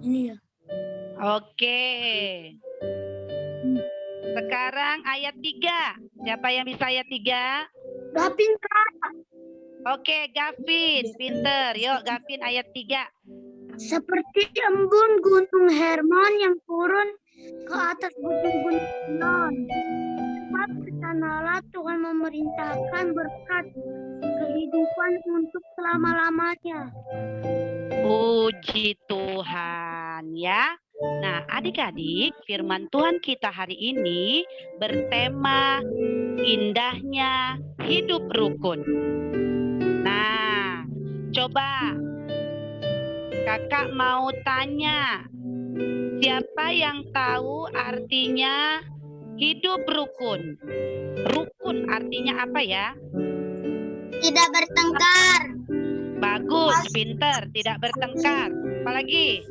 Ini ya. Oke. Sekarang ayat 3. Siapa yang bisa ayat 3? Gavin, Kak. Oke, Gavin. Pinter. Yuk, Gavin ayat 3. Seperti embun gunung Hermon yang turun ke atas gunung-gunung Sion. Sebab kesanalah Tuhan memerintahkan berkat kehidupan untuk selama-lamanya. Puji Tuhan ya. Nah, adik-adik, firman Tuhan kita hari ini bertema indahnya hidup rukun. Nah, coba kakak mau tanya, siapa yang tahu artinya hidup rukun? Rukun artinya apa ya? Tidak bertengkar. Bagus, pinter, tidak bertengkar. Apalagi?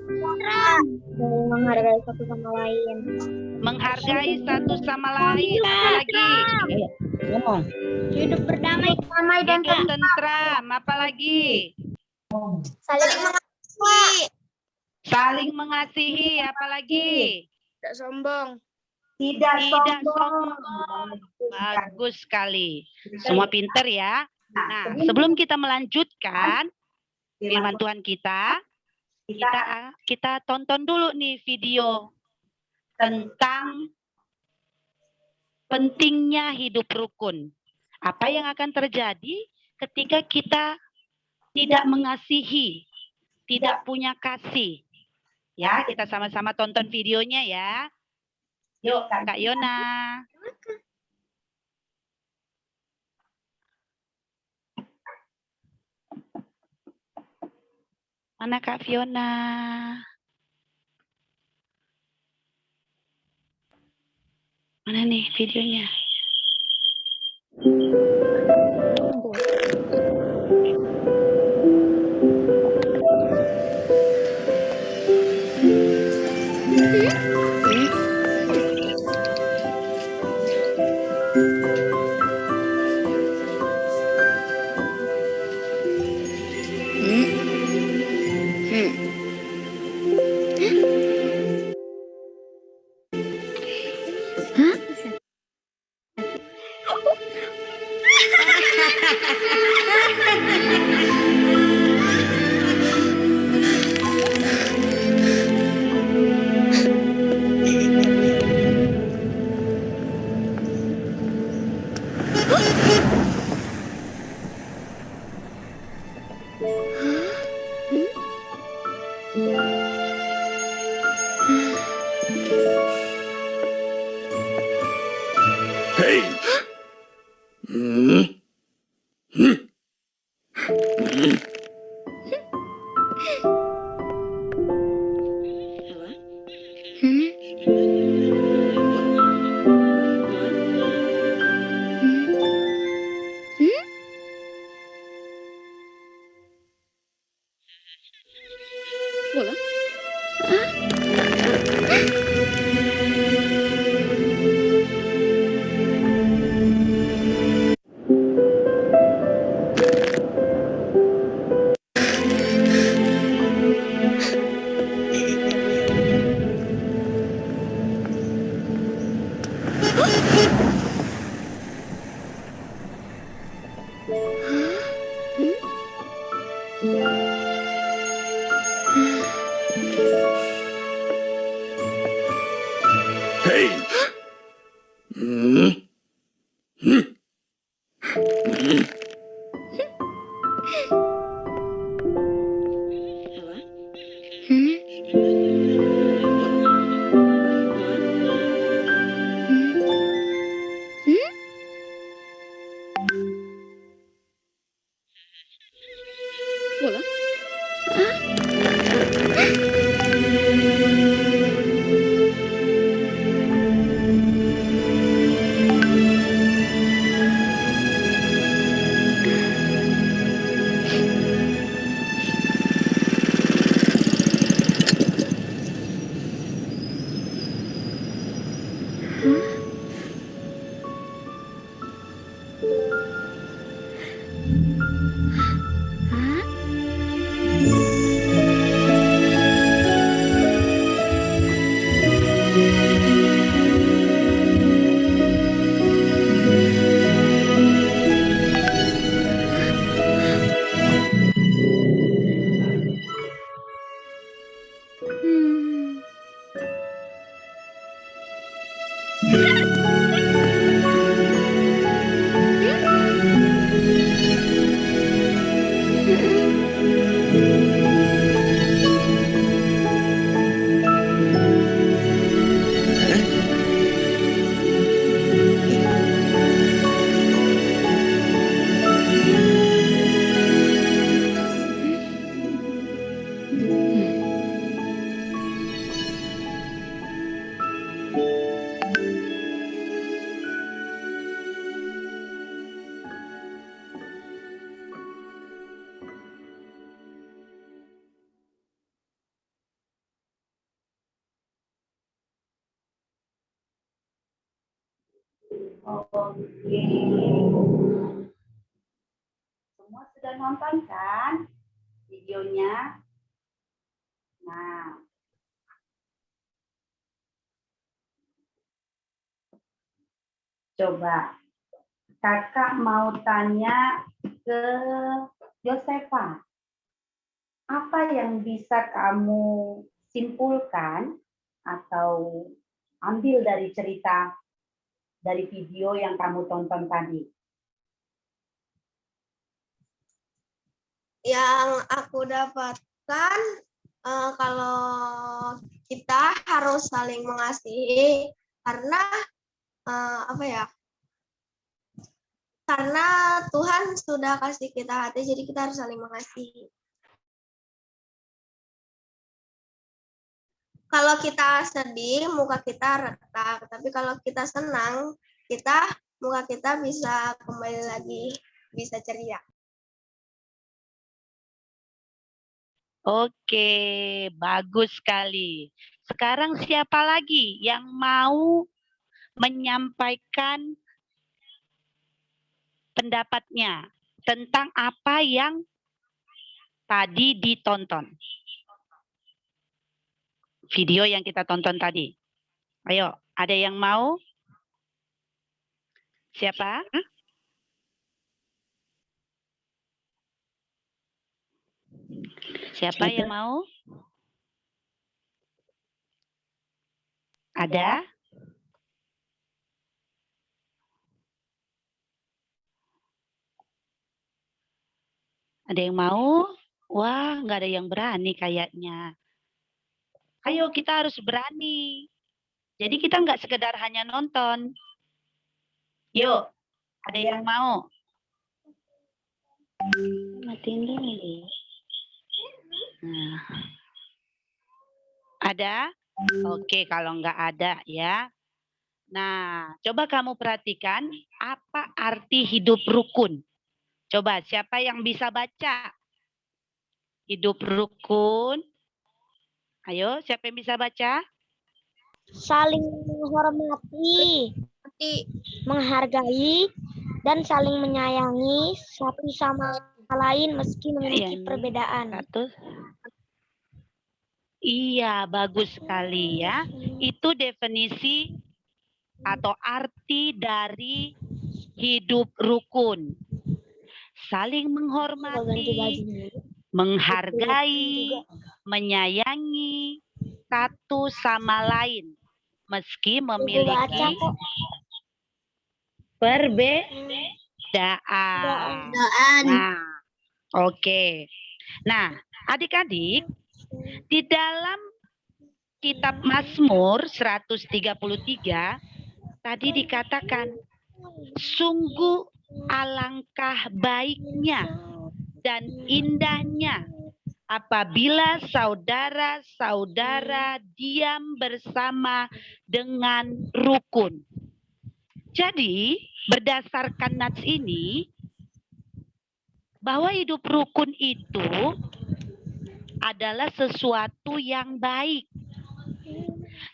Menghargai satu sama lain. Menghargai satu sama lain. Apalagi? Hidup berdamai, dan Hidup tentram. Apalagi? saling mengasihi. Saling mengasihi. Apalagi? Tidak sombong. Tidak sombong. Bagus sekali. Semua pinter ya. Nah, sebelum kita melanjutkan firman Tuhan kita tonton dulu nih video tentang pentingnya hidup rukun. Apa yang akan terjadi ketika kita tidak mengasihi, tidak punya kasih? Ya, kita sama-sama tonton videonya ya. Yuk, Kak Yona. Mana Kak Fiona? Mana nih videonya? Oke. Semua sudah nonton kan videonya? Nah, coba kakak mau tanya ke Josefa. Apa yang bisa kamu simpulkan atau ambil dari cerita dari video yang kamu tonton tadi? Yang aku dapatkan kalau kita harus saling mengasihi karena apa ya? Karena Tuhan sudah kasih kita hati, jadi kita harus saling mengasihi. Kalau kita sedih, muka kita retak. Tapi kalau kita senang, muka kita bisa kembali lagi, bisa ceria. Oke, bagus sekali. Sekarang siapa lagi yang mau menyampaikan pendapatnya tentang apa yang tadi ditonton? Video yang kita tonton tadi. Ayo, ada yang mau? Siapa? Siapa yang mau? Ada? Ada yang mau? Wah, nggak ada yang berani kayaknya. Ayo, kita harus berani. Jadi kita nggak sekedar hanya nonton. Yuk, ada yang mau? Matiin dulu. Nah. Ada? Oke, kalau nggak ada ya. Nah, coba kamu perhatikan apa arti hidup rukun. Coba siapa yang bisa baca? Hidup rukun. Ayo, siapa yang bisa baca? Saling menghormati, menghargai, dan saling menyayangi satu sama lain meski memiliki perbedaan. Satu. Iya, bagus sekali ya. Itu definisi atau arti dari hidup rukun. Saling menghormati, menghargai, menyayangi satu sama lain meski memiliki perbedaan. Nah, oke. Nah, adik-adik, di dalam kitab Mazmur 133 tadi dikatakan, sungguh alangkah baiknya dan indahnya apabila saudara-saudara diam bersama dengan rukun. Jadi, berdasarkan nats ini, bahwa hidup rukun itu adalah sesuatu yang baik,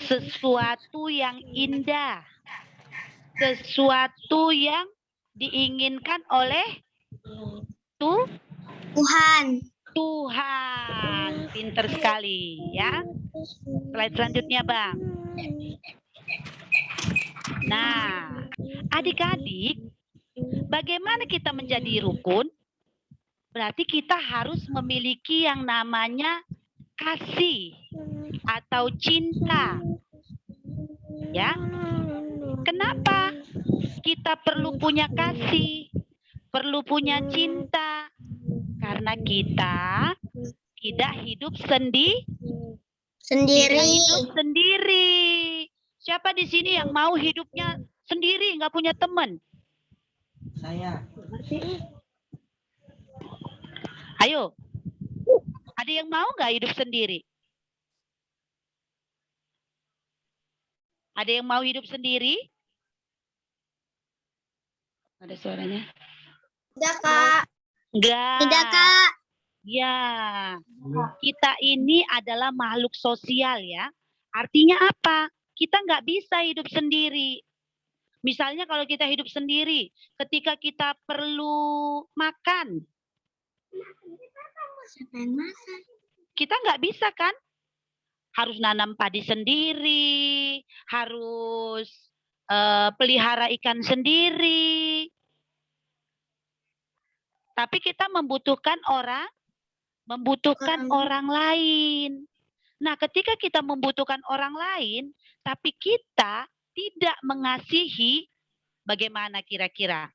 sesuatu yang indah, sesuatu yang diinginkan oleh Tuhan. Pinter sekali ya. Slide selanjutnya, Bang. Nah, adik-adik, bagaimana kita menjadi rukun? Berarti kita harus memiliki yang namanya kasih atau cinta. Ya. Kenapa kita perlu punya kasih, perlu punya cinta? Karena kita tidak hidup sendiri. Siapa di sini yang mau hidupnya sendiri, nggak punya teman? Saya. Ada yang mau nggak hidup sendiri? Ada yang mau hidup sendiri? Ada suaranya? Tidak, Kak. Enggak. Tidak, Kak. Ya, kita ini adalah makhluk sosial ya. Artinya apa? Kita nggak bisa hidup sendiri. Misalnya kalau kita hidup sendiri, ketika kita perlu makan, kita nggak bisa kan? Harus nanam padi sendiri, harus pelihara ikan sendiri. Tapi kita membutuhkan orang lain. Nah, ketika kita membutuhkan orang lain, tapi kita tidak mengasihi, bagaimana kira-kira?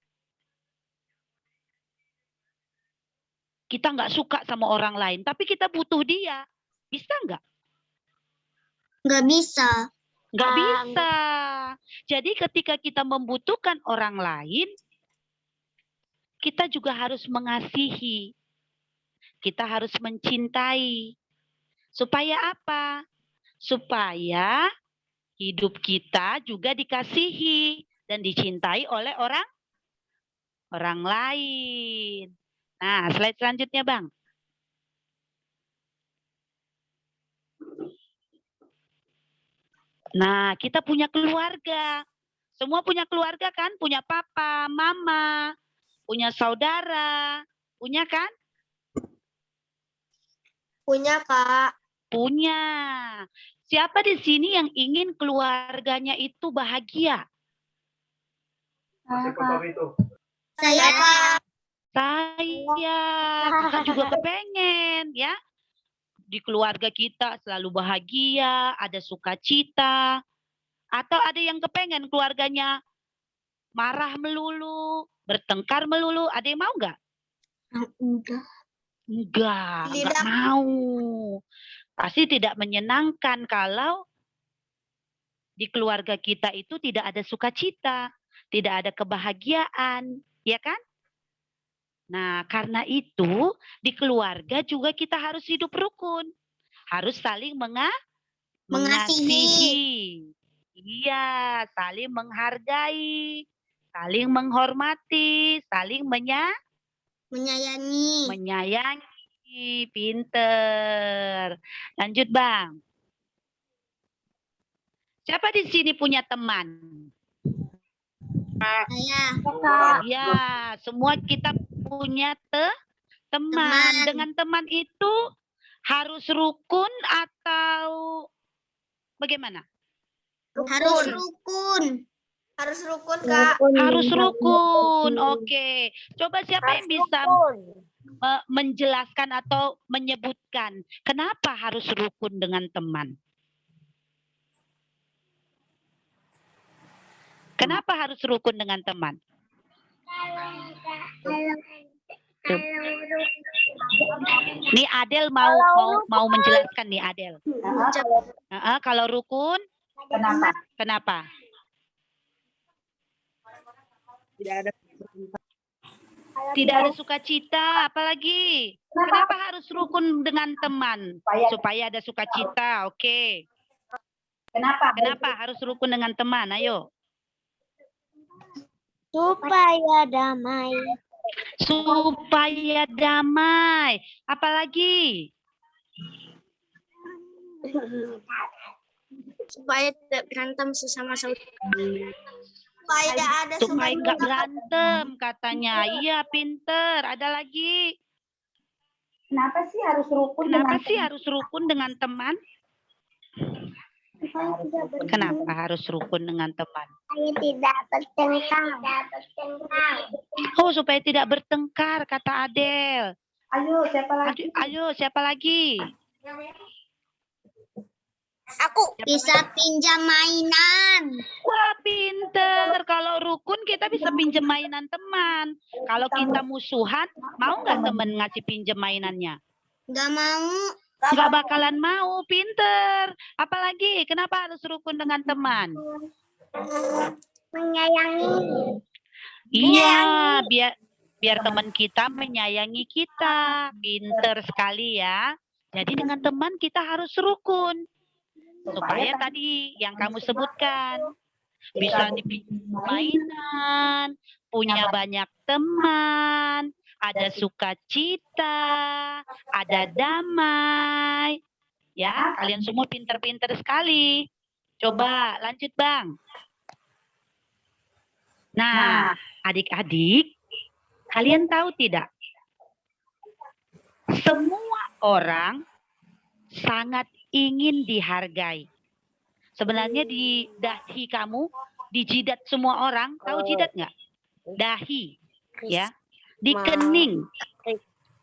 Kita nggak suka sama orang lain, tapi kita butuh dia. Bisa nggak? Nggak bisa. Nggak bisa. Jadi ketika kita membutuhkan orang lain, kita juga harus mengasihi. Kita harus mencintai. Supaya apa? Supaya hidup kita juga dikasihi dan dicintai oleh orang lain. Nah, slide selanjutnya, Bang. Nah, kita punya keluarga. Semua punya keluarga kan? Punya papa, mama, punya saudara. Punya kan? Punya, Kak. Punya. Siapa di sini yang ingin keluarganya itu bahagia? Saya, Kak. Saya, kakak juga kepengen ya. Di keluarga kita selalu bahagia, ada sukacita. Atau ada yang kepengen keluarganya marah melulu, bertengkar melulu. Ada yang mau nggak? Enggak mau. Pasti tidak menyenangkan kalau di keluarga kita itu tidak ada sukacita, tidak ada kebahagiaan, ya kan? Nah, karena itu di keluarga juga kita harus hidup rukun. Harus saling mengasihi. Iya, saling menghargai, saling menghormati, saling Menyayangi. menyayangi. Pinter. Lanjut, Bang. Siapa di sini punya teman? Saya. Ya, semua kita punya teman. Teman. Dengan teman itu harus rukun atau bagaimana? Harus rukun. Harus rukun, Kak. Harus rukun. Oke. Coba siapa yang bisa menjelaskan atau menyebutkan kenapa harus rukun dengan teman? Kenapa harus rukun dengan teman? Nih Adel mau menjelaskan nih Adel. Kalau rukun, kenapa? Tidak ada sukacita, apalagi. Kenapa harus rukun dengan teman? Supaya ada sukacita, oke. Kenapa harus rukun dengan teman? Ayo. Supaya damai. Supaya damai. Apalagi? Supaya tidak berantem sesama saudara. Supaya nggak berantem katanya. Iya, pinter. Ada lagi? Kenapa sih harus rukun dengan teman? Kenapa harus rukun dengan teman? Supaya tidak bertengkar. Oh, supaya tidak bertengkar, kata Adel. Ayo, siapa lagi? Aku bisa pinjam mainan. Wah, pinter. Kalau rukun kita bisa pinjam mainan teman. Kalau kita musuhan, mau nggak teman ngasih pinjam mainannya? Nggak mau. Nggak bakalan mau, pinter. Apalagi, kenapa harus rukun dengan teman? Menyayangi. Iya, biar teman kita menyayangi kita. Pinter sekali ya. Jadi dengan teman kita harus rukun. Supaya tadi yang kamu sebutkan, bisa dipinjam mainan, punya banyak teman, ada sukacita, ada damai. Ya, kalian semua pinter-pinter sekali. Coba lanjut, Bang. Nah, adik-adik, kalian tahu tidak? Semua orang sangat ingin dihargai. Sebenarnya di dahi kamu, di jidat semua orang, tahu jidat nggak? Dahi, ya. Di kening,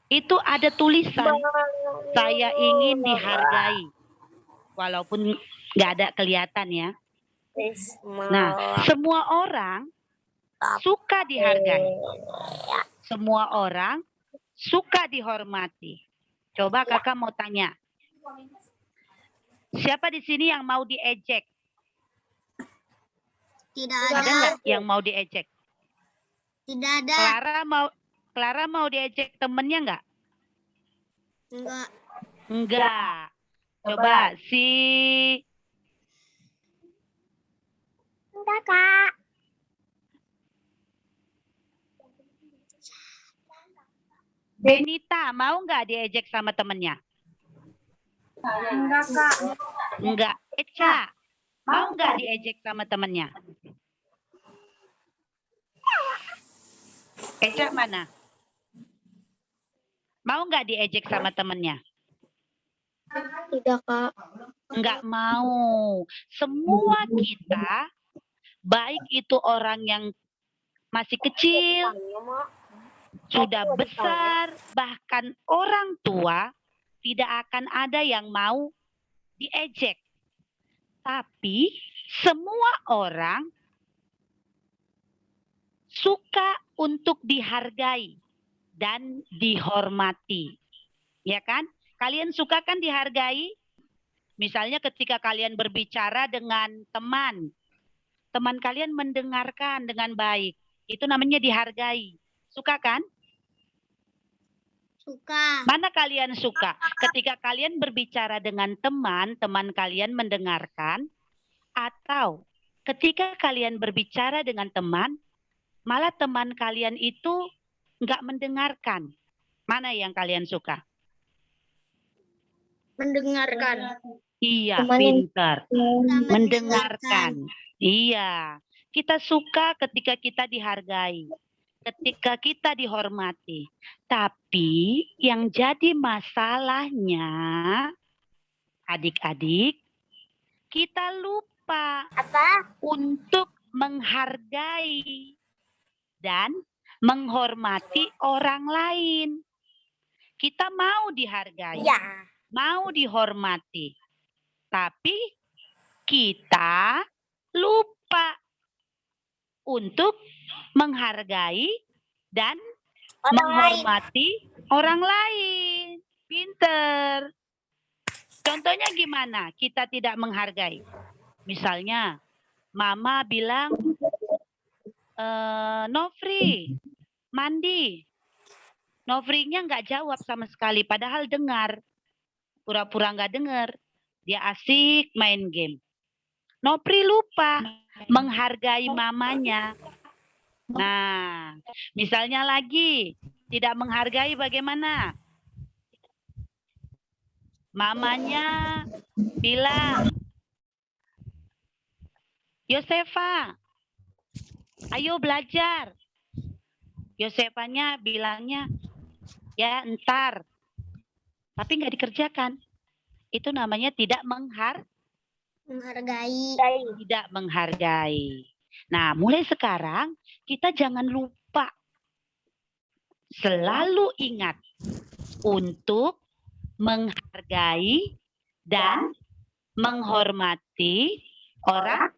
itu ada tulisan, saya ingin dihargai. Walaupun nggak ada kelihatan ya. Nah, semua orang suka dihargai. Semua orang suka dihormati. Coba kakak mau tanya. Siapa di sini yang mau diejek? Tidak Ada nggak yang mau diejek? Tidak ada. Clara mau diejek temennya nggak? Enggak. Enggak. Coba si Enggak, Kak. Benita mau nggak diejek sama temennya? Enggak, Kak. Enggak. Eca mau nggak diejek sama temennya? Eca mana? Mau nggak diejek sama temennya? Tidak, Kak. Enggak mau. Semua kita, baik itu orang yang masih kecil, sudah besar, bahkan orang tua, tidak akan ada yang mau diejek. Tapi semua orang suka untuk dihargai dan dihormati. Ya kan? Kalian suka kan dihargai? Misalnya ketika kalian berbicara dengan teman, teman kalian mendengarkan dengan baik. Itu namanya dihargai. Suka kan? Suka. Mana kalian suka? Ketika kalian berbicara dengan teman, teman kalian mendengarkan, atau ketika kalian berbicara dengan teman, malah teman kalian itu nggak mendengarkan. Mana yang kalian suka? Mendengarkan. Iya, pintar. Mendengarkan. Iya. Kita suka ketika kita dihargai. Ketika kita dihormati. Tapi yang jadi masalahnya, adik-adik, kita lupa untuk menghargai dan menghormati orang lain. Kita mau dihargai, mau dihormati. Tapi kita lupa untuk menghargai dan menghormati orang lain. Pinter. Contohnya gimana? Kita tidak menghargai. Misalnya, Mama bilang, Nofri, mandi. Nofrinya nggak jawab sama sekali, padahal dengar. Pura-pura nggak dengar. Dia asik main game. Nofri lupa menghargai mamanya. Nah, misalnya lagi tidak menghargai bagaimana? Mamanya bilang, Yosefa, ayo belajar. Yosefanya bilangnya, ya entar. Tapi nggak dikerjakan. Itu namanya tidak Menghargai. Tidak menghargai. Nah, mulai sekarang kita jangan lupa. Selalu ingat untuk menghargai dan menghormati Orang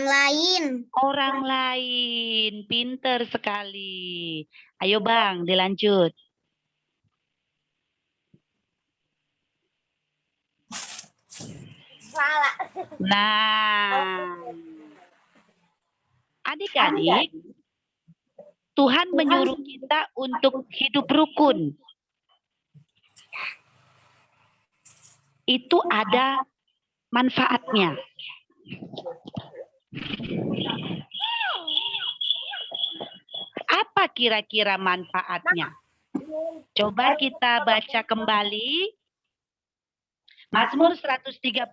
lain. orang lain. Pinter sekali. Ayo Bang, dilanjut. Nah, adik-adik, Tuhan menyuruh kita untuk hidup rukun. itu ada manfaatnya. Apa kira-kira manfaatnya? Coba kita baca kembali. Mazmur 133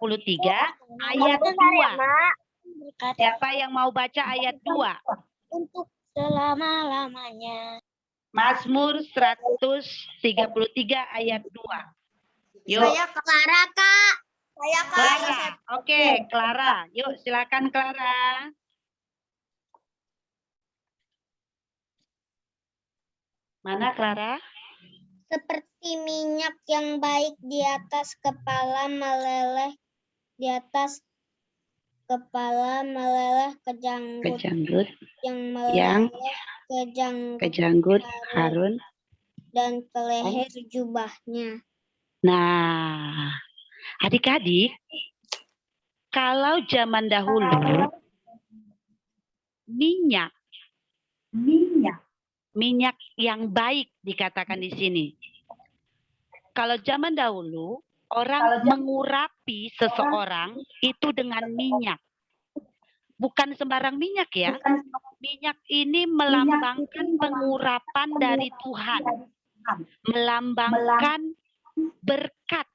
ayat 2. Siapa yang mau baca ayat 2? Untuk selama-lamanya. Mazmur 133 ayat 2. Yuk. Saya Clara, Kak. Saya Kak. Clara. Oke, Clara. Yuk, silakan Clara. Mana Clara? Seperti minyak yang baik di atas kepala meleleh di atas kepala meleleh ke janggut yang meleleh ke janggut Harun dan ke leher jubahnya. Nah, adik-adik, kalau zaman dahulu minyak yang baik dikatakan di sini. Kalau zaman dahulu orang mengurapi seseorang itu dengan minyak. Bukan sembarang minyak ya. Minyak ini melambangkan pengurapan dari Tuhan. Melambangkan berkat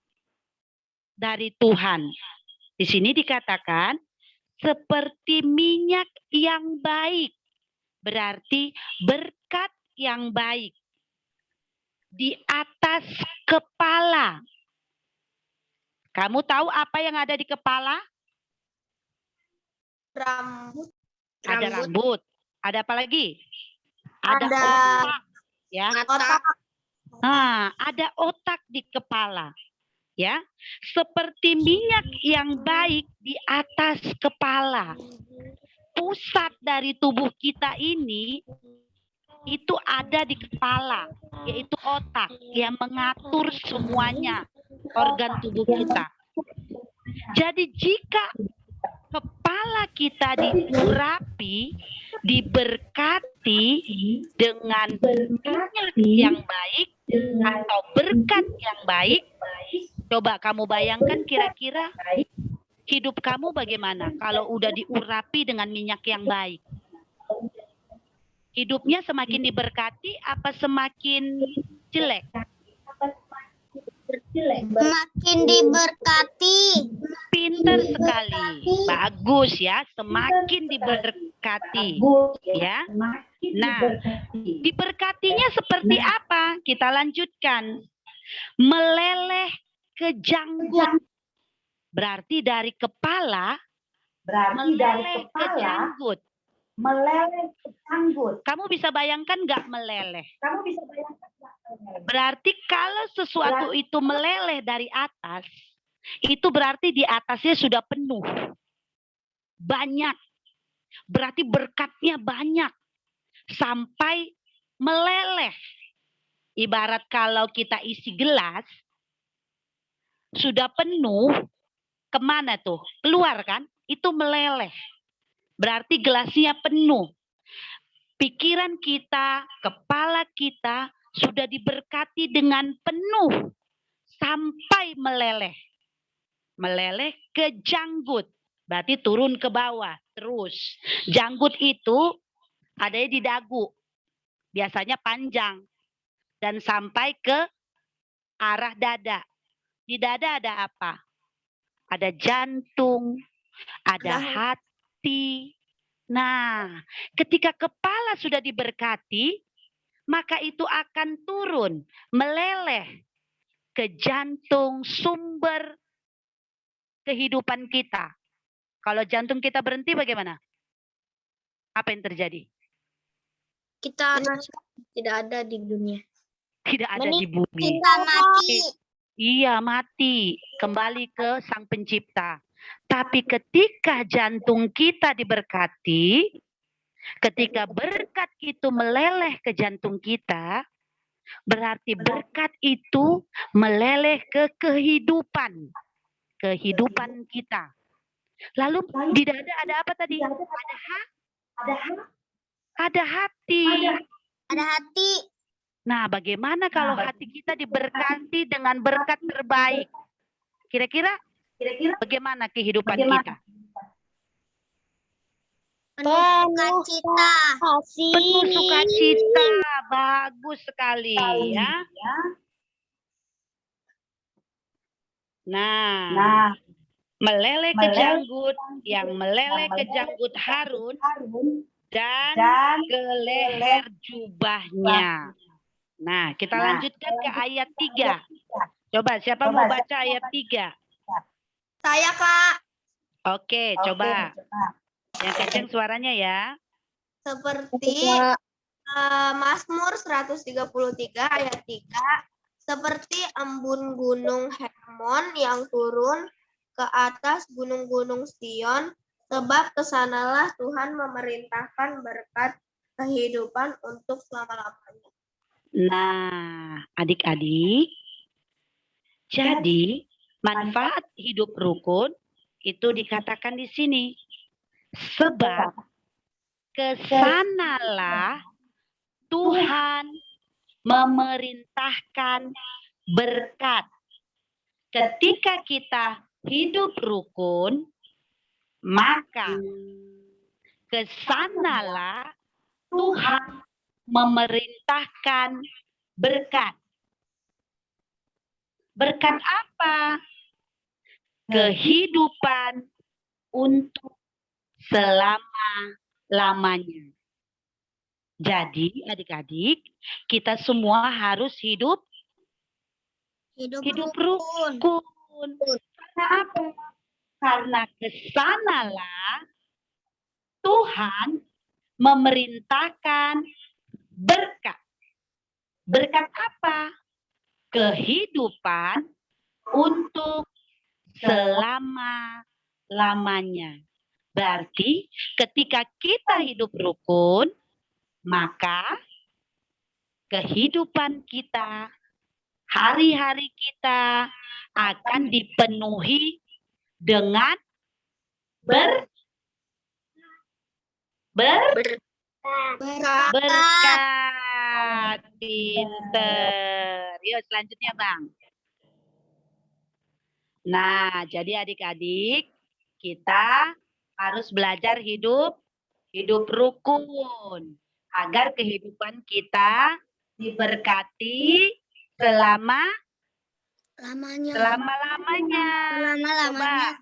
dari Tuhan. Di sini dikatakan seperti minyak yang baik. Berarti berkat yang baik di atas kepala. Kamu tahu apa yang ada di kepala? Rambut. Ada rambut. Ada apa lagi? Ada otak. Ya. Otak. Nah, ada otak di kepala. Ya. Seperti minyak yang baik di atas kepala. Pusat dari tubuh kita ini itu ada di kepala, yaitu otak yang mengatur semuanya organ tubuh kita. Jadi jika kepala kita diurapi, diberkati dengan minyak yang baik atau berkat yang baik, coba kamu bayangkan kira-kira hidup kamu bagaimana kalau udah diurapi dengan minyak yang baik? Hidupnya semakin diberkati apa semakin jelek? Semakin diberkati. Pintar sekali. Bagus ya, semakin diberkati. Ya. Nah, diberkatinya seperti apa? Kita lanjutkan. Meleleh ke janggut. Berarti dari kepala meleleh ke janggut. Kamu bisa bayangkan nggak meleleh? Berarti kalau sesuatu itu meleleh dari atas, itu berarti di atasnya sudah penuh. Banyak. Berarti berkatnya banyak. Sampai meleleh. Ibarat kalau kita isi gelas, sudah penuh, kemana tuh? Keluar kan? Itu meleleh. Berarti gelasnya penuh. Pikiran kita, kepala kita sudah diberkati dengan penuh sampai meleleh. Meleleh ke janggut. Berarti turun ke bawah terus. Janggut itu adanya di dagu. Biasanya panjang. Dan sampai ke arah dada. Di dada ada apa? Ada jantung, ada hati. Nah, ketika kepala sudah diberkati, maka itu akan turun, meleleh ke jantung, sumber kehidupan kita. Kalau jantung kita berhenti bagaimana? Apa yang terjadi? Kita tidak ada di dunia. Tidak ada di bumi. Kita mati. Iya, mati. Kembali ke Sang Pencipta. Tapi ketika jantung kita diberkati, ketika berkat itu meleleh ke jantung kita, berarti berkat itu meleleh ke kehidupan. Kehidupan kita. Lalu di dada ada apa tadi? Ada hati. Ada hati. Nah, bagaimana kalau hati kita diberkati dengan berkat terbaik? Kira-kira bagaimana kehidupan kita? Penuh sukacita. Penuh sukacita. Bagus sekali ya. Nah, meleleh ke janggut, yang meleleh ke janggut Harun dan ke leher jubahnya. Nah, kita lanjutkan ke ayat 3. Coba, siapa mau baca ayat 3? Saya, Kak. Oke, coba. Yang kenceng suaranya ya. Seperti Mazmur 133 ayat 3, seperti embun gunung Hermon yang turun ke atas gunung-gunung Sion, sebab kesanalah Tuhan memerintahkan berkat kehidupan untuk selama-lamanya. Nah, adik-adik, jadi manfaat hidup rukun itu dikatakan di sini. Sebab kesanalah Tuhan memerintahkan berkat. Ketika kita hidup rukun, maka kesanalah Tuhan memerintahkan berkat. Berkat apa? Kehidupan untuk selama-lamanya. Jadi adik-adik, kita semua harus hidup rukun. Karena apa? Karena kesanalah Tuhan memerintahkan berkat. Berkat apa? Kehidupan untuk selama-lamanya. Berarti ketika kita hidup rukun, maka kehidupan kita, hari-hari kita akan dipenuhi dengan berkat. Pinter. Yuk selanjutnya Bang. Nah, jadi adik-adik, kita harus belajar hidup rukun agar kehidupan kita diberkati selama-lamanya. Coba,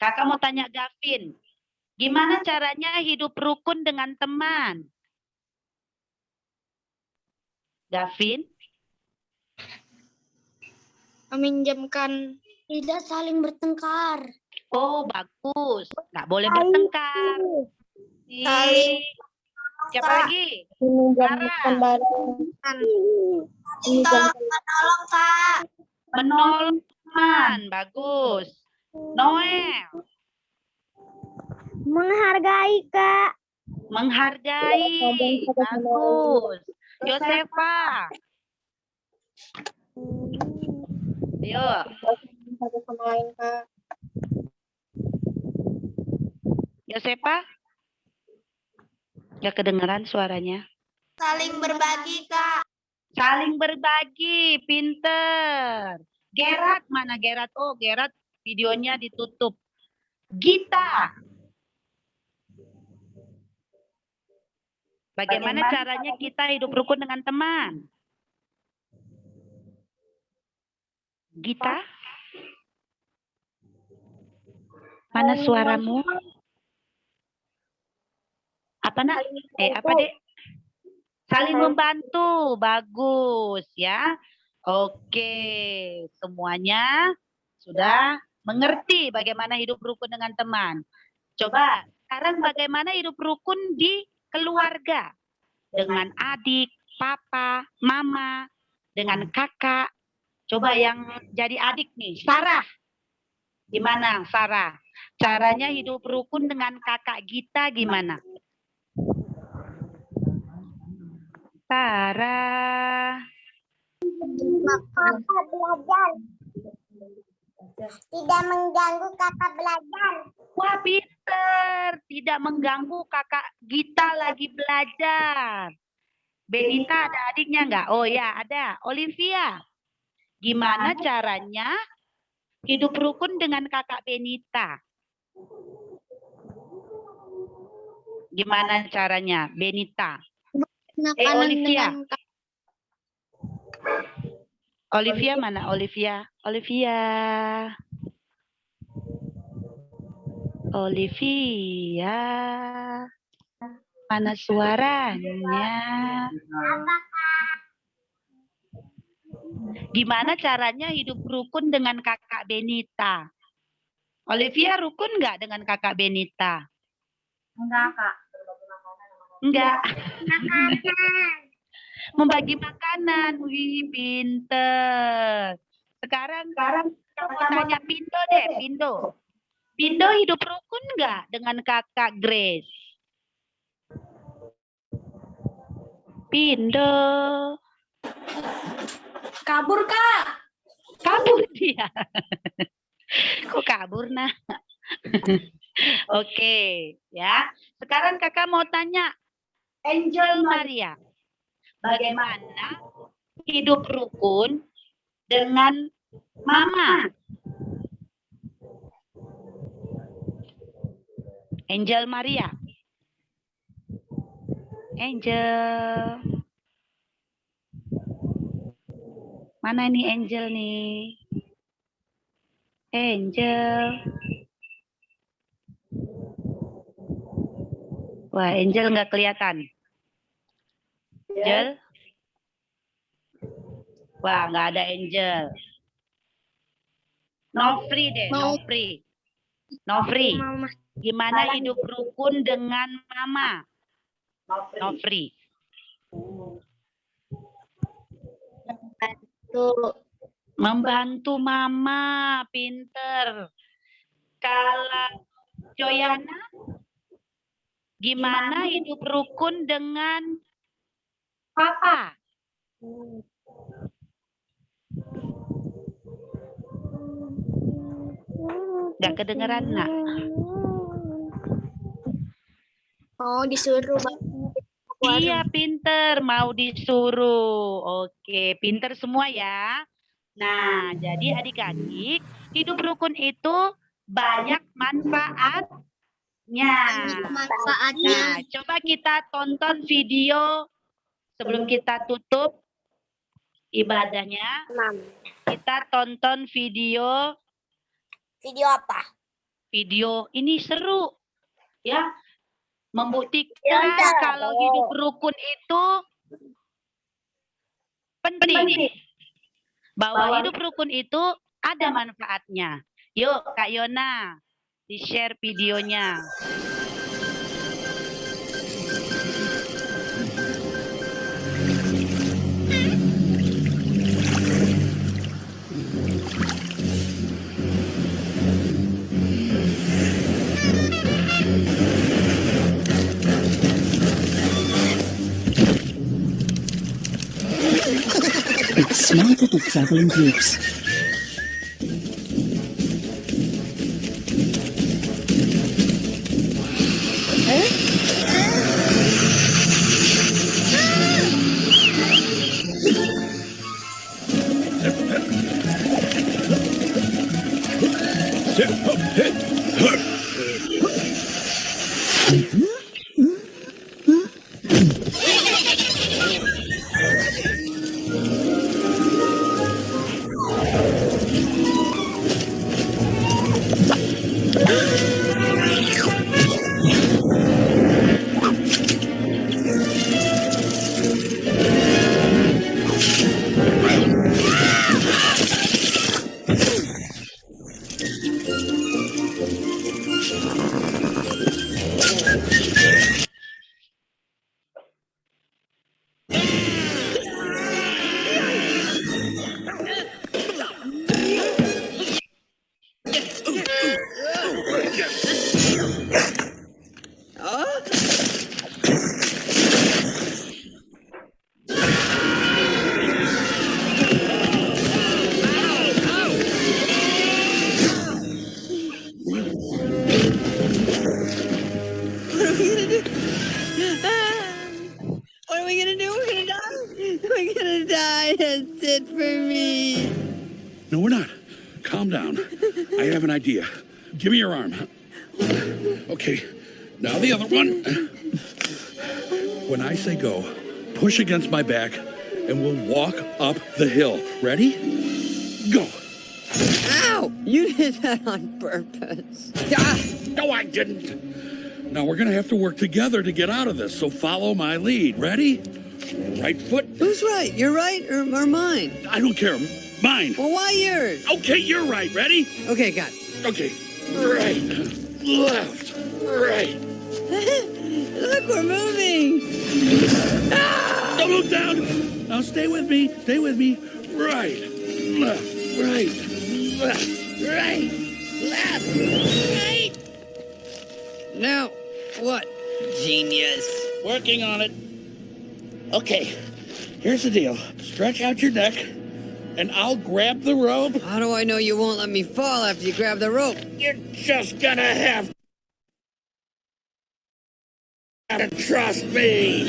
Kakak mau tanya Gavin, gimana caranya hidup rukun dengan teman? Gavin? Meminjamkan, tidak saling bertengkar. Oh, bagus. Nggak boleh bertengkar. Saling. Siapa lagi? Meminjamkan barang. Menolong, Kak. Menolong teman. Bagus. Noel. Menghargai, Kak. Menghargai. Bagus. Yosefa. Ayo. Satu sama lain, Kak. Yosefa? Gak kedengeran suaranya. Saling berbagi, Kak. Saling berbagi, pinter. Gerat, mana Gerat? Oh, Gerat videonya ditutup. Gita. Bagaimana caranya kita hidup rukun dengan teman? Gita? Mana suaramu? Apa nak? Apa dek? Saling membantu, bagus ya. Oke, semuanya sudah mengerti bagaimana hidup rukun dengan teman. Coba sekarang bagaimana hidup rukun di keluarga. Dengan adik, papa, mama, dengan kakak. Coba yang jadi adik nih, Sarah. Gimana Sarah? Caranya hidup rukun dengan kakak Gita gimana? Sarah. Kakak belajar. Tidak mengganggu kakak belajar. Wah, pinter. Tidak mengganggu kakak Gita lagi belajar. Benita ada adiknya enggak? Oh ya, ada. Olivia. Gimana caranya hidup rukun dengan kakak Benita? Gimana caranya, Benita? Olivia. Olivia mana? Olivia. Mana suaranya? Gimana caranya hidup rukun dengan kakak Benita? Olivia rukun nggak dengan kakak Benita? Enggak, Kak. Enggak. Membagi makanan. Wih, pinter. Sekarang kamu tanya Pindo deh, Pindo. Pindo hidup rukun nggak dengan kakak Grace? Pindo. Kabur, Kak. Kabur dia. Kok kabur, nah? Oke, ya. Sekarang kakak mau tanya, Angel Maria, bagaimana hidup rukun dengan mama? Angel Maria. Angel. Mana ini Angel nih? Angel. Wah, Angel nggak kelihatan. Angel? Wah, nggak ada Angel. Nofri deh, Nofri. Gimana hidup rukun dengan mama? Nofri. Membantu mama, pinter. Kalau Joyana, gimana hidup rukun dengan papa? Gak kedengeran, nak? Oh, disuruh. Iya, pinter. Mau disuruh. Oke, pinter semua ya. Nah, jadi adik-adik, hidup rukun itu banyak manfaatnya. Nah, coba kita tonton video sebelum kita tutup ibadahnya. Kita tonton video. Video apa? Video ini seru. Ya, membuktikan kalau hidup rukun itu penting. Bahwa hidup rukun itu ada manfaatnya. Yuk, Kak Yona, di-share videonya. It's smarter to travel in groups. I have an idea. Give me your arm. Okay, now the other one. When I say go, push against my back, and we'll walk up the hill. Ready? Go. Ow! You did that on purpose. Ah! No, I didn't. Now we're gonna have to work together to get out of this, so follow my lead. Ready? Right foot. Who's right? You're right or mine? I don't care. Mine. Well, why yours? Okay, you're right. Ready? Okay, got it. Okay. Right. Left. Right. Look, we're moving. Ah! Don't look down. Now stay with me. Stay with me. Right. Left. Right. Left. Right. Left. Right. Now, what? Genius. Working on it. Okay. Here's the deal. Stretch out your neck, and I'll grab the rope. How do I know you won't let me fall after you grab the rope? You're just gonna have to trust me.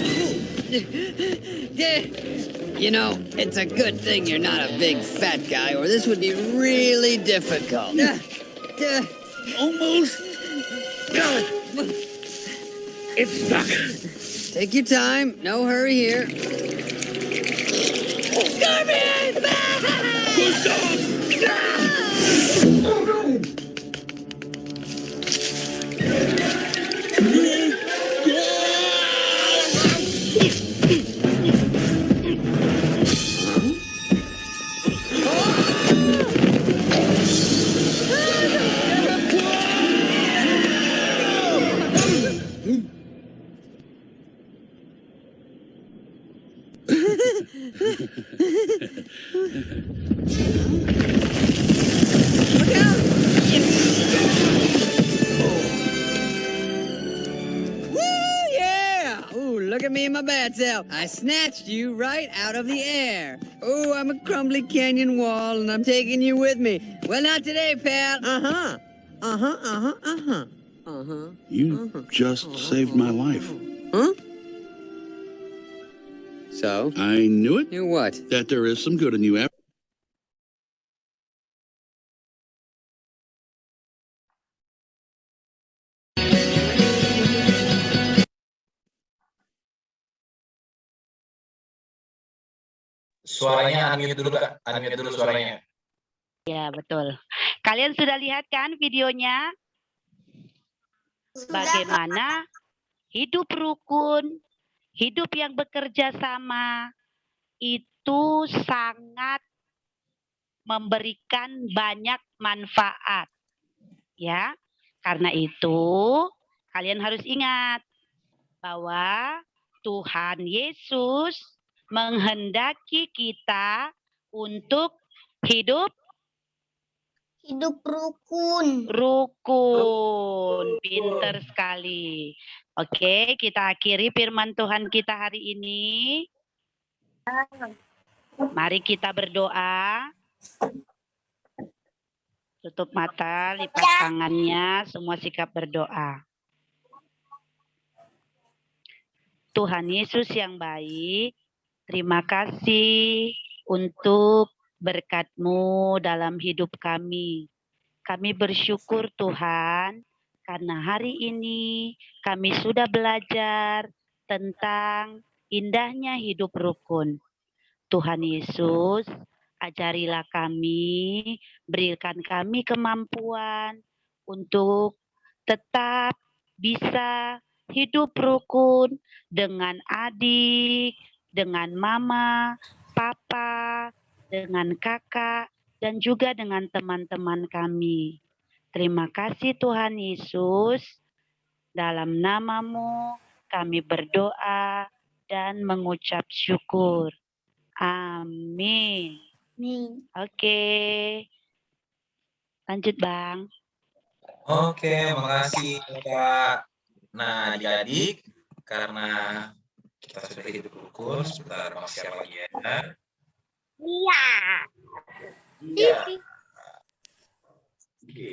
You know, it's a good thing you're not a big fat guy, or this would be really difficult. Almost. God. It's stuck. Take your time. No hurry here. Scorpion! Push off. Look out! Woo, yeah! Ooh, look at me in my bad self. I snatched you right out of the air. Oh, I'm a crumbly canyon wall, and I'm taking you with me. Well, not today, pal. Uh-huh. Uh-huh, uh-huh, uh-huh. Uh-huh. You just saved my life. Huh? So? I knew it. Knew what? That there is some good in you. Suaranya unmute dulu, Kak. Unmute dulu suaranya. Ya, betul. Kalian sudah lihat kan videonya? Bagaimana hidup rukun, hidup yang bekerja sama, itu sangat memberikan banyak manfaat. Ya, karena itu kalian harus ingat bahwa Tuhan Yesus menghendaki kita untuk hidup rukun. Rukun. Pinter sekali. Oke, kita akhiri firman Tuhan kita hari ini. Mari kita berdoa. Tutup mata, lipat tangannya, semua sikap berdoa. Tuhan Yesus yang baik, terima kasih untuk berkat-Mu dalam hidup kami. Kami bersyukur Tuhan, karena hari ini kami sudah belajar tentang indahnya hidup rukun. Tuhan Yesus, ajarilah kami, berikan kami kemampuan untuk tetap bisa hidup rukun dengan adik, dengan mama, papa, dengan kakak, dan juga dengan teman-teman kami. Terima kasih Tuhan Yesus, dalam nama-Mu kami berdoa dan mengucap syukur. Amin. Oke. Lanjut Bang. Oke, makasih Kak. Nah, jadi karena kita sudah hidup rukun, sebentar masih siapa lagi ya? Iya. Iya. Oke.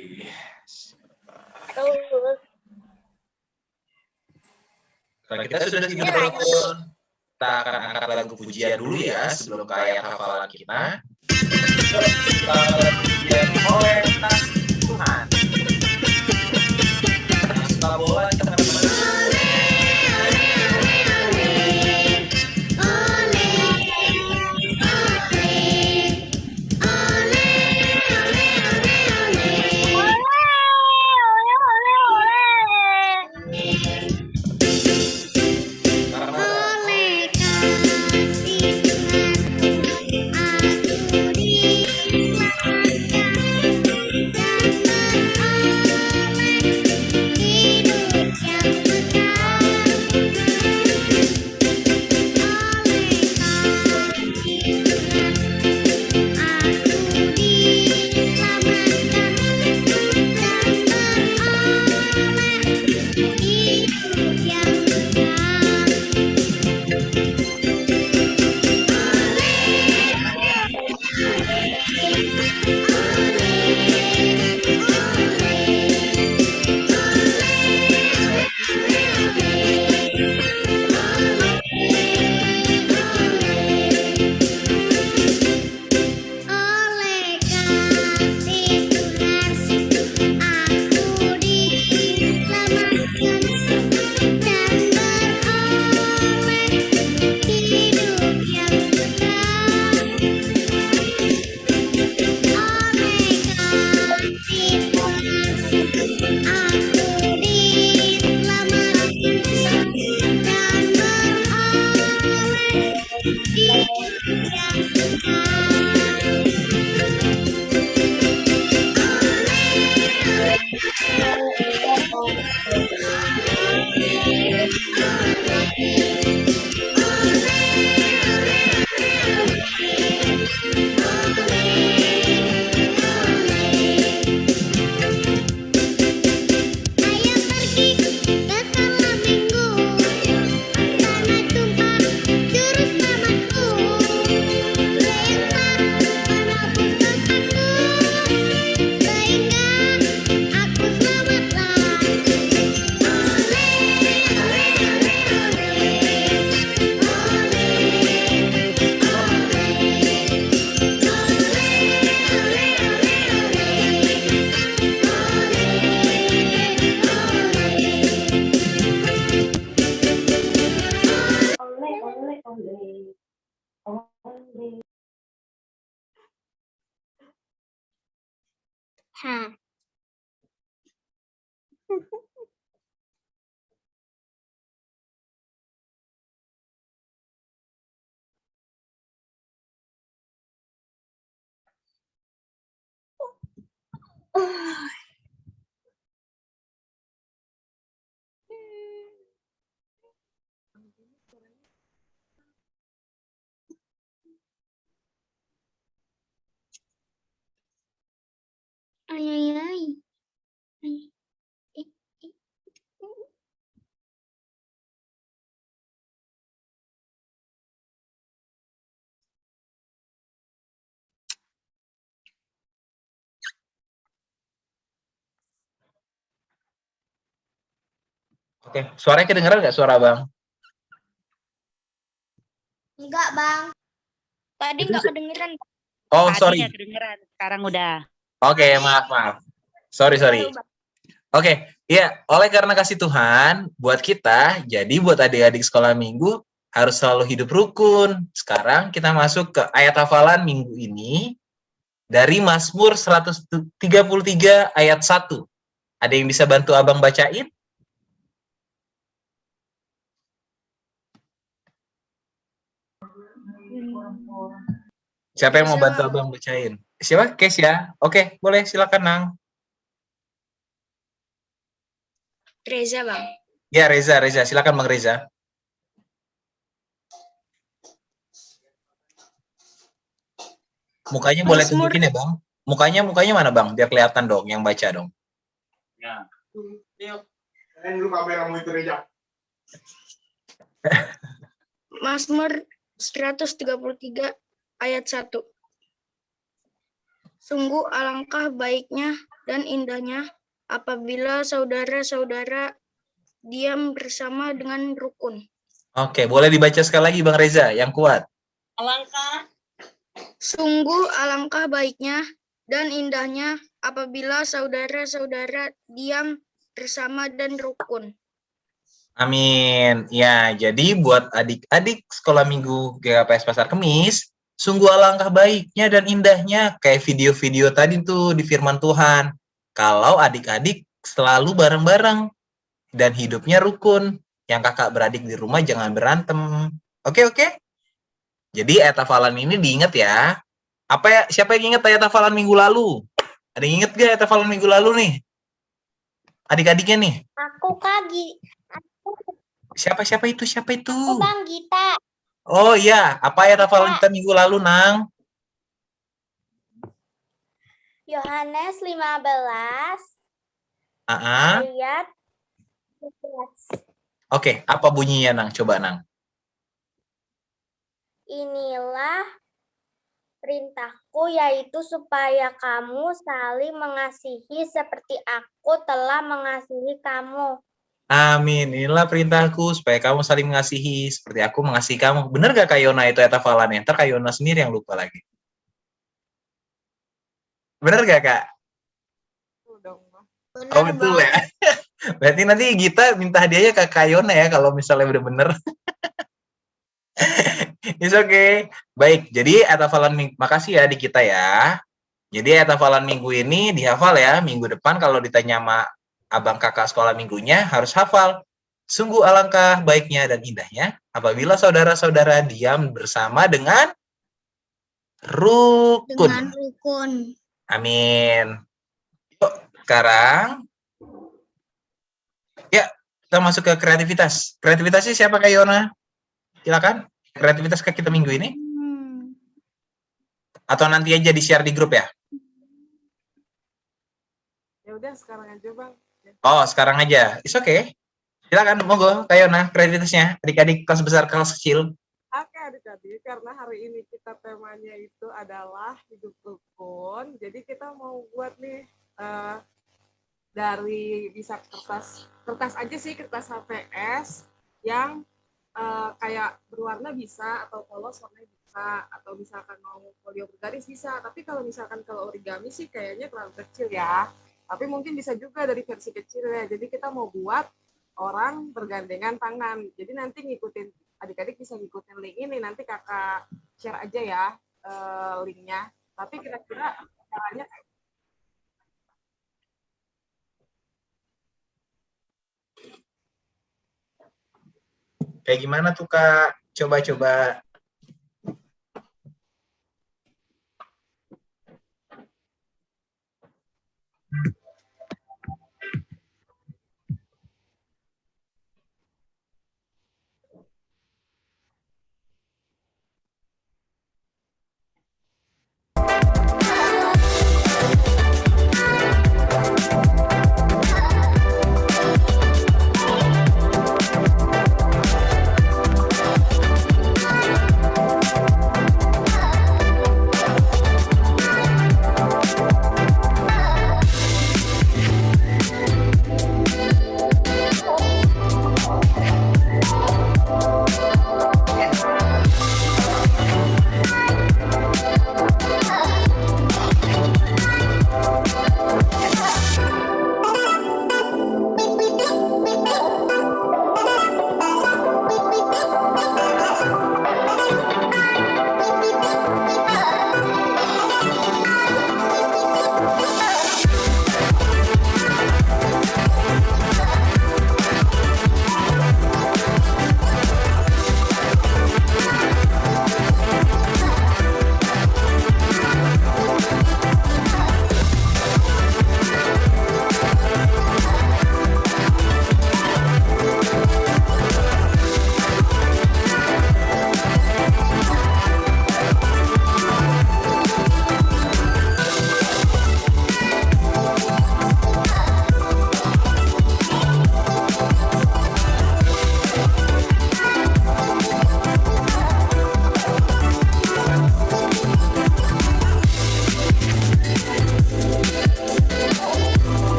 Karena kita sudah hidup rukun, kita akan angkat lagu pujian dulu ya sebelum ke ayat hafalan kita. diajarkan oleh kasih Tuhan. Nah, setelah bola kita akan Hah. Ay, ay, ay. Ay. Oke, suaranya kedengeran nggak suara Bang? Enggak, Bang. Tadi Itu nggak kedengeran. Oh, Tadi sorry. nggak kedengeran, sekarang udah. Oke, maaf. Sorry. Oke, ya, oleh karena kasih Tuhan buat kita, jadi buat adik-adik sekolah minggu harus selalu hidup rukun. Sekarang kita masuk ke ayat hafalan minggu ini dari Mazmur 133 ayat 1. Ada yang bisa bantu Abang bacain? Siapa yang mau bantu Abang bacain? Siapa? Kes ya? Oke, boleh, silakan Nang. Reza, Bang. Ya, Reza, silakan Bang Reza. Mukanya boleh Mazmur. tunjukin ya, Bang. Mukanya mana, Bang? Biar kelihatan dong yang baca dong. Ya. Yuk. Dulu kameramu itu Reza. Mazmur 133 ayat 1. Sungguh alangkah baiknya dan indahnya apabila saudara-saudara diam bersama dengan rukun. Oke, boleh dibaca sekali lagi Bang Reza, yang kuat. Alangkah. Sungguh alangkah baiknya dan indahnya apabila saudara-saudara diam bersama dan rukun. Amin. Ya, jadi buat adik-adik sekolah minggu GKPS Pasar Kemis, sungguh alangkah baiknya dan indahnya kayak video-video tadi tuh di firman Tuhan. Kalau adik-adik selalu bareng-bareng dan hidupnya rukun. Yang kakak beradik di rumah jangan berantem. Oke? Jadi ayat hafalan ini diingat ya. Siapa yang ingat ayat hafalan minggu lalu? Ada yang ingat gak ayat hafalan minggu lalu nih? Adik-adiknya nih. Aku Siapa itu? Bang Gita. Oh iya, apa ayat hafalan kita minggu lalu, Nang? Yohanes 15 Ah. ayat 11. Oke, apa bunyinya, Nang? Coba, Nang. Inilah perintahku, yaitu supaya kamu saling mengasihi seperti aku telah mengasihi kamu. Amin. Inilah perintahku supaya kamu saling mengasihi seperti aku mengasihi kamu. Bener gak Kak Yona itu ayat hafalannya? Ntar Kak Yona sendiri yang lupa lagi. Bener gak, Kak? Oh, betul ya. Berarti nanti Gita minta hadiahnya ke Kak Yona ya kalau misalnya udah bener. It's okay. Baik, jadi ayat hafalan makasih ya di kita ya. Jadi ayat hafalan minggu ini dihafal ya. Minggu depan kalau ditanya sama abang kakak sekolah minggunya harus hafal. Sungguh alangkah baiknya dan indahnya apabila saudara-saudara diam bersama dengan rukun. Amin. Yuk, sekarang ya kita masuk ke kreativitas. Kreativitasnya siapa Kak Yona? Silakan. Kreativitas ke kita minggu ini. Atau nanti aja di-share di grup ya? Ya udah sekarang aja, Bang. Oh, sekarang aja. It's okay. Silakan, monggo, Kak Yona, kreativitasnya. Adik-adik kelas besar, kelas kecil. Oke, adik-adik, karena hari ini kita temanya itu adalah hidup rukun. Jadi kita mau buat nih dari bisa kertas aja sih, kertas HVS yang kayak berwarna bisa, atau polos warnanya bisa, atau misalkan mau folio bergaris bisa. Tapi kalau misalkan kalau origami sih kayaknya terlalu kecil ya. Tapi mungkin bisa juga dari versi kecil ya. Jadi kita mau buat orang bergandengan tangan. Jadi nanti ngikutin, adik-adik bisa ngikutin link ini. Nanti kakak share aja ya linknya. Tapi kira-kira caranya kayak gimana tuh Kak? Coba-coba.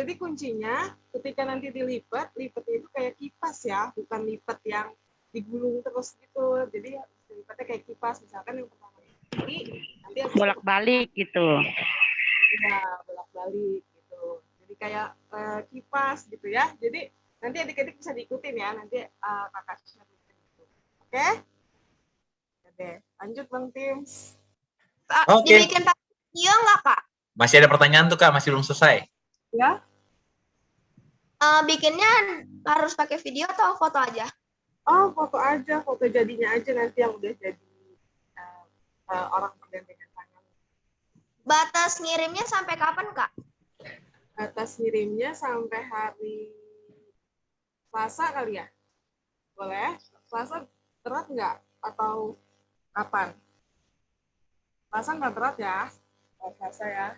Jadi kuncinya ketika nanti dilipat, lipatnya itu kayak kipas ya, bukan lipat yang digulung terus gitu. Jadi lipatnya kayak kipas, misalkan yang pertama ini, nanti bolak-balik gitu. ya bolak-balik gitu. Jadi kayak kipas gitu ya. Jadi nanti adik-adik bisa diikutin ya, nanti kakak share gitu. Oke? Oke, lanjut Bang Tims. Oke. Dibikin pakai video nggak, Kak? Masih ada pertanyaan tuh Kak, masih belum selesai. Ya? Bikinnya harus pakai video atau foto aja? Oh, foto aja, foto jadinya aja nanti yang udah jadi orang bergandengan tangan. Batas ngirimnya sampai kapan, Kak? Batas ngirimnya sampai hari Selasa kali ya? Boleh? Selasa berat nggak? Atau kapan? Selasa nggak berat ya? Oh, Selasa ya.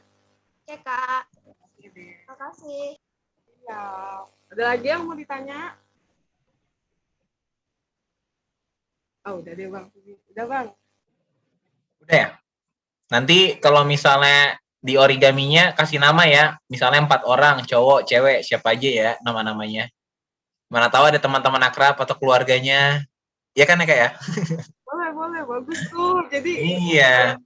Oke, Kak. Terima kasih. Ya. Ada lagi yang mau ditanya? Oh, udah deh Bang. Udah Bang. Udah ya? Nanti kalau misalnya di origaminya kasih nama ya, misalnya 4 orang, cowok, cewek, siapa aja ya nama-namanya. Mana tahu ada teman-teman akrab atau keluarganya. Iya kan ya Kak ya? Boleh, bagus tuh. Jadi iya.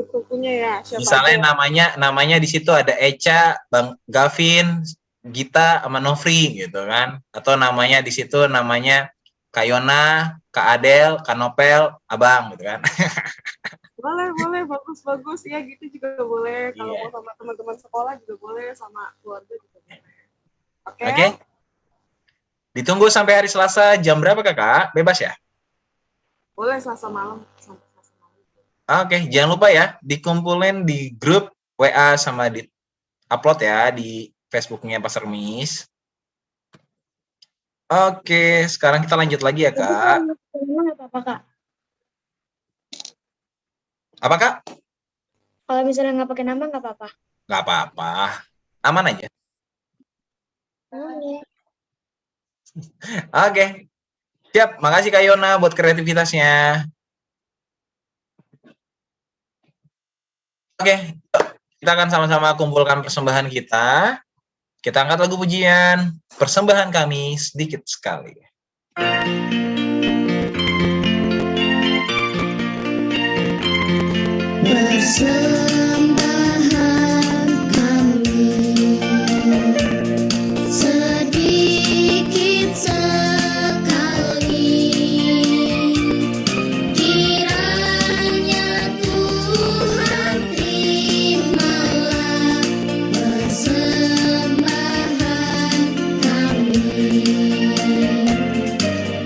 Bukunya ya. Siapa Misalnya aja? namanya di situ ada Eca, Bang Gavin, Gita, sama Nofri gitu kan. Atau namanya di situ namanya Kak Yona, Kak Adel, Kak Nopel, Abang gitu kan. Boleh, bagus. Ya gitu juga boleh. Kalau Iya. mau sama teman-teman sekolah juga boleh, sama keluarga juga boleh. Oke? Oke. Ditunggu sampai hari Selasa jam berapa Kakak? Bebas ya? Boleh Selasa malam. Sampai Selasa malam. Oke, jangan lupa ya, dikumpulin di grup WA sama di upload ya di Facebooknya Pasar Mis. Oke, sekarang kita lanjut lagi ya Kak. Apa Kak? Apa Kak? Kalau misalnya nggak pakai nama nggak apa-apa. Nggak apa-apa, aman aja. Oke, siap. Makasih Kak Yona buat kreativitasnya. Oke, kita akan sama-sama kumpulkan persembahan kita. Kita angkat lagu pujian. Persembahan kami sedikit sekali. Persembahan kami sedikit sekali, kiranya Tuhan terimalah persembahan kami.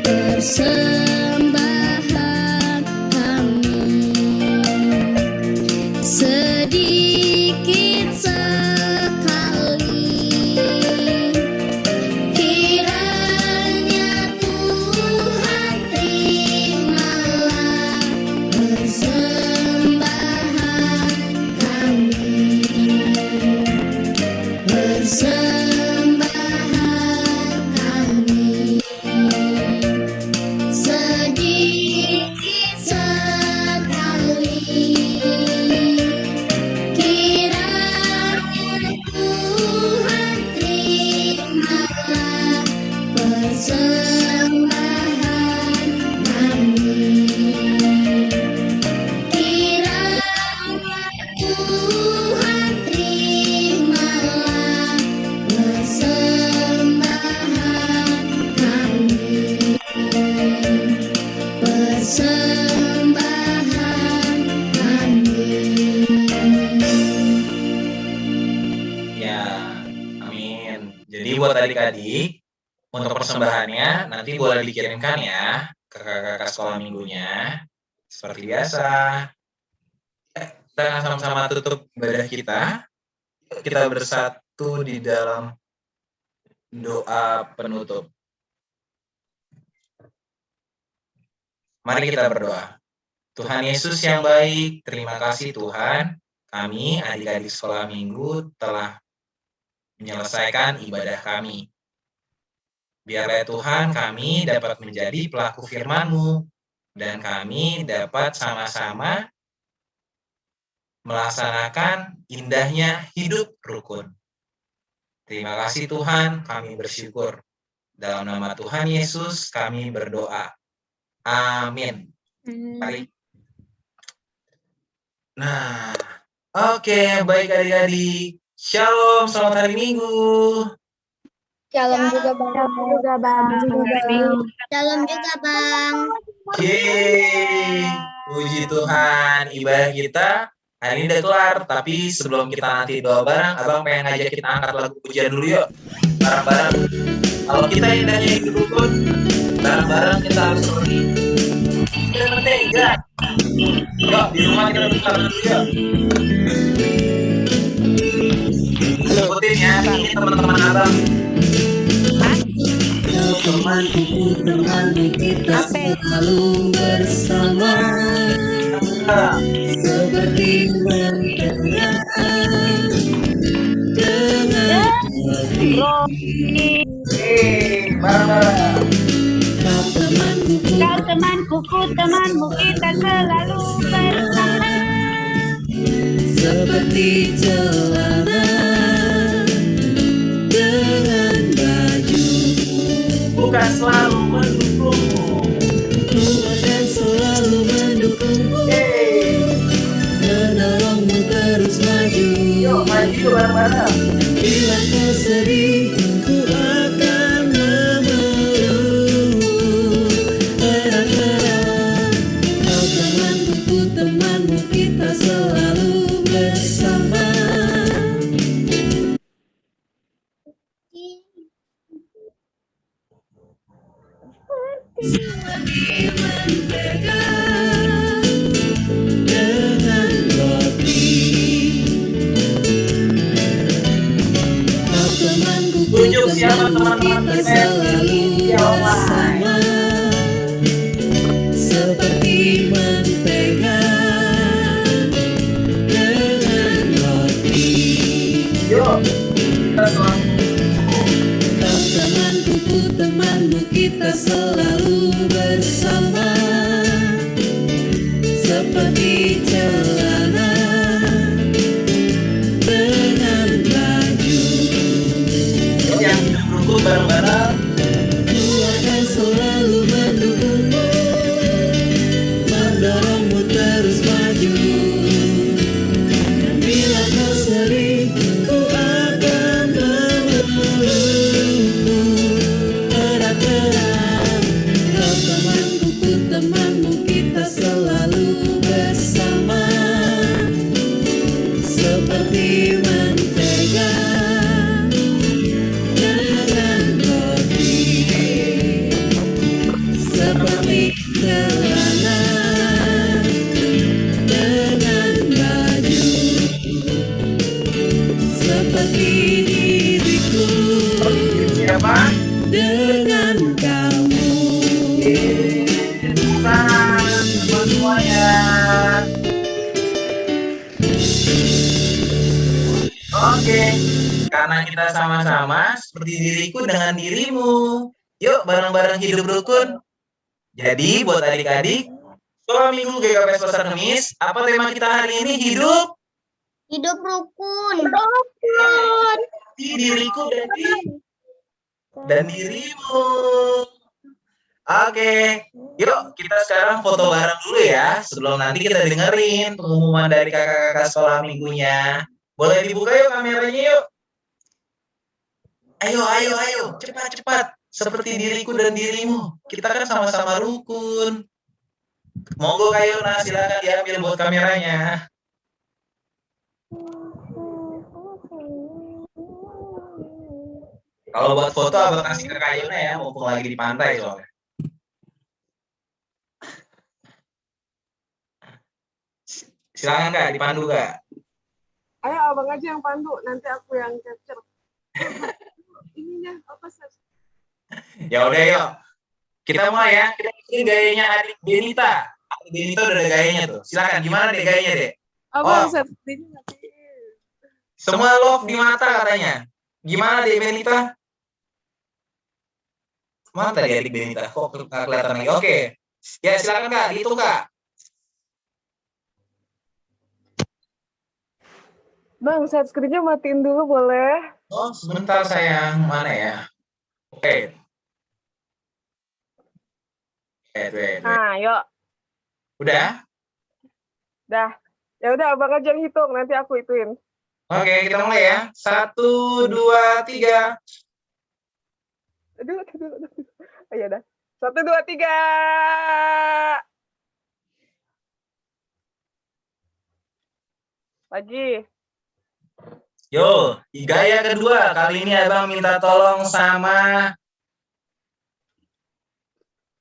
Persembahan kami sedikit sekali, kiranya Tuhan terimalah persembahan kami. Persembahan kami sedikit sekali, kiranya Tuhan terimalah persembahan kami. Kiranya Tuhan terimalah persembahan kami. Persembahan kami. Ya, amin. Jadi buat adik-adik, untuk persembahannya nanti boleh dikirimkan ya ke kakak-kakak sekolah minggunya. Seperti biasa. Kita akan sama-sama tutup ibadah kita. Kita bersatu di dalam doa penutup. Mari kita berdoa. Tuhan Yesus yang baik, terima kasih Tuhan. Kami, adik-adik sekolah minggu, telah menyelesaikan ibadah kami. Biarlah Tuhan kami dapat menjadi pelaku firman-Mu, dan kami dapat sama-sama melaksanakan indahnya hidup rukun. Terima kasih Tuhan, kami bersyukur. Dalam nama Tuhan Yesus kami berdoa. Amin. Mari. Nah, oke, baik adik-adik. Shalom, selamat hari Minggu. Shalom juga Bang. Shalom juga, Bang. Yeay, puji Tuhan, ibadah kita hari ini udah kelar. Tapi sebelum kita nanti doa bareng, Abang pengen ngajak kita angkat lagu pujian dulu yuk, bareng-bareng. Kalau kita indahnya hidup rukun, bareng-bareng kita harus seperti kita mentega. Yuk, di rumah kita buka dulu yuk. Sebutin ya, ini teman-teman Abang. Temanku, temanmu, kita selalu bersama. Seperti mentera dengan hati. Bareng-bareng. Kau temanku, ku temanmu, kita selalu bersama. Seperti celana dengan baju. Bukan selalu mendukungmu. Ku akan selalu mendukungmu, mendorongmu terus maju. Yuk, maju bareng-bareng. Bila kau sedih, ku akan memelukmu erat-erat. Kau temanku, ku temanmu, kita selalu bersama. Seperti mentega dengan roti. Kau temanku, ku Tunjuk siapa temanmu, teman-teman kita kita yang selalu bersama. Seperti mentega dengan roti. Yuk, kita selalu. Kau temanku, ku temanmu, kita selalu bersama. Seperti celana dengan baju. Yuk, yang rukun bareng-bareng. Ku akan selalu mendukungmu, mendorongmu terus maju. Bila kau sedih, ku akan memelukmu erat-erat. Kau temanku, ku temanmu, kita selalu bersama. Seperti mentega dengan roti. Seperti celana dengan baju. Seperti diriku Siapa? dengan kamu. Bukan semuanya. Oke, karena kita sama-sama seperti diriku dengan dirimu. Yuk, bareng-bareng hidup rukun. Jadi, buat adik-adik, sekolah minggu GKP Pasar Kemis, apa tema kita hari ini? Hidup Rukun. diriku dan dirimu. Oke, yuk kita sekarang foto bareng dulu ya, sebelum nanti kita dengerin pengumuman dari kakak-kakak sekolah minggunya. Boleh dibuka yuk kameranya yuk. Ayo, cepat. Seperti diriku dan dirimu. Kita kan sama-sama rukun. Monggo Kak Yona, silakan diambil buat kameranya. Kalau buat foto abang kasih ke Kak Yona ya, mumpung lagi di pantai soalnya. Silakan Kak, dipandu Kak. Ayo abang aja yang pandu, nanti aku yang capture. Ininya apa sih? Ya udah yuk. Kita mulai ya. Kita ikutin gayanya adik Benita. Adik Benita udah ada gayanya tuh. Silakan, gimana deh gayanya deh? Abang Oh. settingnya nanti. Semua love di mata katanya. Gimana deh Benita? Mana tadi adik Benita? Kok nggak kelihatan lagi? Oke. Ya silakan Kak, dihitung Kak. Bang, set screen-nya matiin dulu boleh? Oh, sebentar sayang. Mana ya? Oke. Wait. Nah, yuk. Udah? Dah. Ya udah, abang aja yang hitung. Nanti aku ituin. Oke, kita mulai ya. 1, 2, 3. Aduh. Oh, iya dah. 1, 2, 3. Lagi. Yo, gaya kedua. Kali ini abang minta tolong sama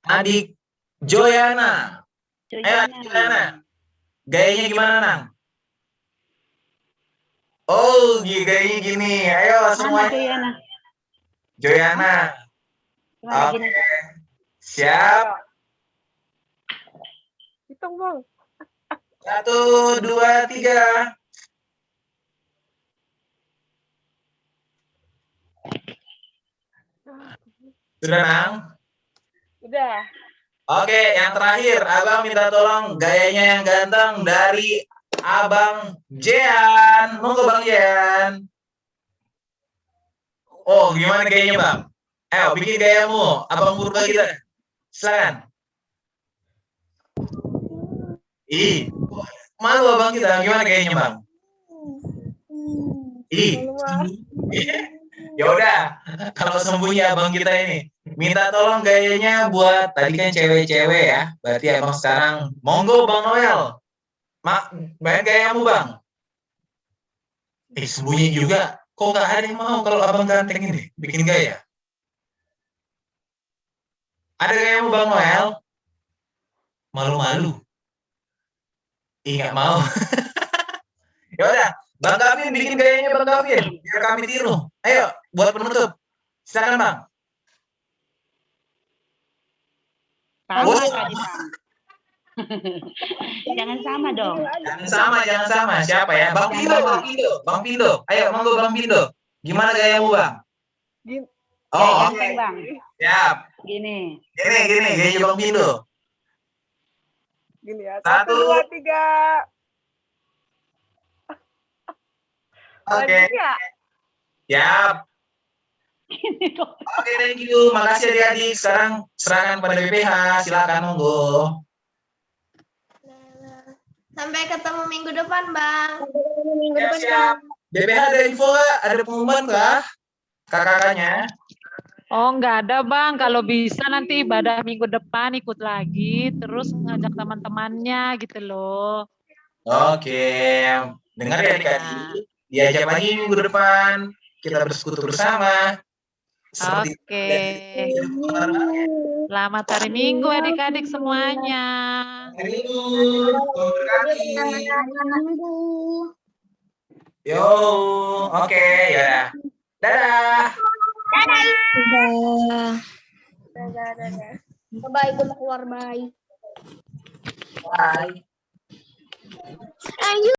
adik Joyana. Ayo adik Joyana. Gayanya gimana, Nang? Oh, gayanya gini. Ayo semuanya. Joyana. Oke. Siap. Hitung, Bang. 1, 2, 3. Sudah, Nang? Udah. Oke, yang terakhir, abang minta tolong gayanya yang ganteng dari abang Jean. Monggo Bang Jean. Oh, gimana gayanya Bang? Ayo, bikin gayamu. Abang Purba kita. Silakan. Ih, malu abang kita. Gimana gayanya Bang? Ih, ya udah. Kalau sembunyi abang kita ini, minta tolong gayanya buat tadi kan cewek-cewek ya. Berarti abang sekarang monggo Bang Noel. Main gayamu Bang. Sembunyi juga. Kok nggak ada yang mau kalau abang ganteng ini bikin gaya? Ada gayamu Bang Noel? Malu-malu. Ih, nggak mau. Ya udah, Bang Gavin bikin gayanya Bang Gavin biar kami tiru. Ayo, buat penutup. Silakan Bang. Sama tadi, Bang. Jangan sama dong. Jangan sama. Siapa ya? Bang Pindo. Ayo, monggo Bang Pindo. Gimana gayamu, Bang? Oh, oke, Bang. Siap. Gini, gayanya Bang Pindo. Gini ya. 1, 2, 3. Oke. Siap. Oke, thank you. Makasih adik-adik. Sekarang serahkan pada BPH. Silakan monggo. Sampai ketemu minggu depan, Bang. Siap. BPH ada info nggak? Ada pengumuman kah? Kakak-kakaknya? Oh, nggak ada Bang. Kalau bisa nanti ibadah minggu depan ikut lagi, terus ngajak teman-temannya gitu loh. Oke. Dengar ya adik-adik. Diajak lagi minggu depan. Kita bersekutu bersama. Oke. Selamat hari Minggu adik-adik semuanya. Hari Minggu. Yo, oke ya. Dadah. Dadah. Bye, gue mau keluar, bye. Bye. Ayo.